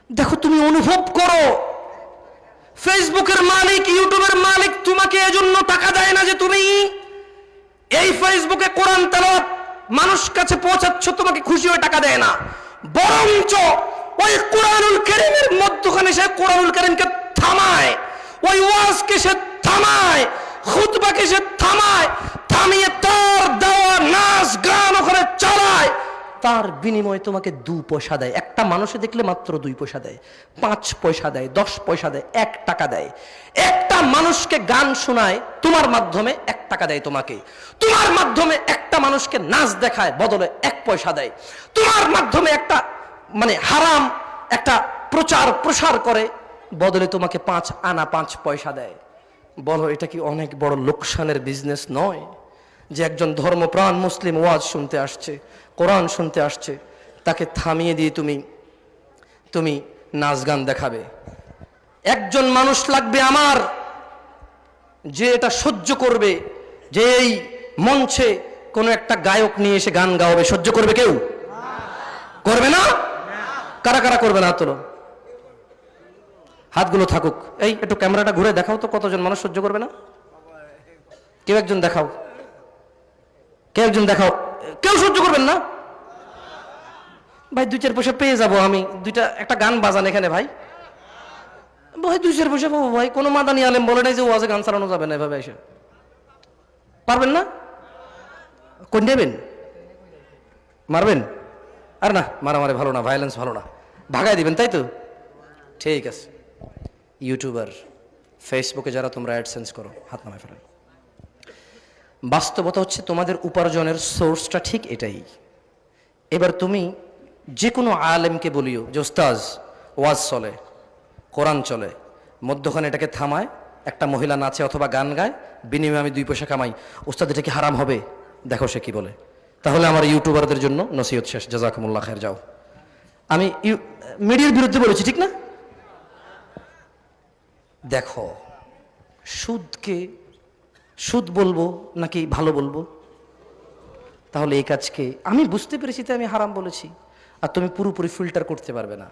দেখো, তুমি অনুভব করো, ফেসবুকের মালিক, ইউটিউবের মালিক তোমাকে এজন্য টাকা দেয় না যে তুমি এই ফেসবুকে কোরআন তেলাওয়াত মানুষ কাছে পৌঁছাচ্ছ, তোমাকে খুশি হয়ে টাকা দেয় না, বরঞ্চ ওই কোরআনুল কারীমের মধ্যখানে সে কোরআনুল কারীমকে থামায়, ওই ওয়াজকে সে থামায়, খুতবাকে সে থামায়, থামিয়ে তার দেওয়া নাচ গান ওখানে চালায়, তার বিনিময়ে তোমাকে 2 পয়সা দেয়। একটা মানুষে দেখলে মাত্র 2 পয়সা দেয়, 5 পয়সা দেয়, 10 পয়সা দেয়, 1 টাকা দেয়। একটা মানুষকে গান শোনায় তোমার মাধ্যমে 1 টাকা দেয় তোমাকে, তোমার মাধ্যমে একটা মানুষকে নাচ দেখায় বদলে 1 পয়সা দেয়, তোমার মাধ্যমে একটা হারাম একটা প্রসার করে বদলে তোমাকে 5 আনা 5 পয়সা দেয়। বলো, এটা কি অনেক বড় লোকসানের বিজনেস নয়? যে একজন ধর্মপ্রাণ মুসলিম ওয়াজ শুনতে আসছে, কোরআন শুনতে আসছে, তাকে থামিয়ে দিয়ে তুমি নাচ গান দেখাবে। একজন মানুষ লাগবে আমার যে এটা সহ্য করবে, যে এই মঞ্চে কোনো একটা গায়ক নিয়ে এসে গান গাওয়াবে, সহ্য করবে কেউ? করবে না? কারা কারা করবে না? তোলো হাতগুলো থাকুক। এই একটু ক্যামেরাটা ঘুরে দেখাও তো, কতজন মানুষ সহ্য করবে না? কেউ একজন দেখাও, কেউ একজন দেখাও। কেউ সহ্য করবেন না? ভাই 2-4 পয়সা পেয়ে যাবো আমি, একটা গান বাজান এখানে ভাই, ভাই 2-4 পয়সা পাবো ভাই। কোনো মাদানি আলেম বলে নাই যে ওয়াজে গান চালানো যাবে না এভাবে এসে। পারবেন না? কোন নেবেন? মারবেন? আর না, মারামারি ভালো না, ভায়োলেন্স ভালো না, ভাগাই দিবেন, তাই তো? ঠিক আছে। ইউটিউবার, ফেসবুকে যারা তোমরা অ্যাডসেন্স করো, হাত নামায় ফেলেন। বাস্তবতা হচ্ছে তোমাদের উপার্জনের সোর্সটা ঠিক এটাই। এবার তুমি যে কোনো আলেমকে বলিও যে ওস্তাজ ওয়াজ চলে, কোরআন চলে, মধ্যখানে এটাকে থামায় একটা মহিলা নাচে অথবা গান গায়, বিনিময়ে আমি 2 পয়সা কামাই, ওস্তাদ এটা কি হারাম হবে? দেখো সে কি বলে। তাহলে আমার ইউটিউবারদের জন্য নসিহত শেষ। জাযাকুমুল্লাহ খায়ের। যাও। আমি মিডিয়ার বিরুদ্ধে বলেছি, ঠিক না? দেখো, সুদ বলবো নাকি ভালো বলবো? তাহলে এই কাজকে আমি বুঝতে পেরেছি, তাই আমি হারাম বলেছি, আর তুমি পুরোপুরি ফিল্টার করতে পারবে না।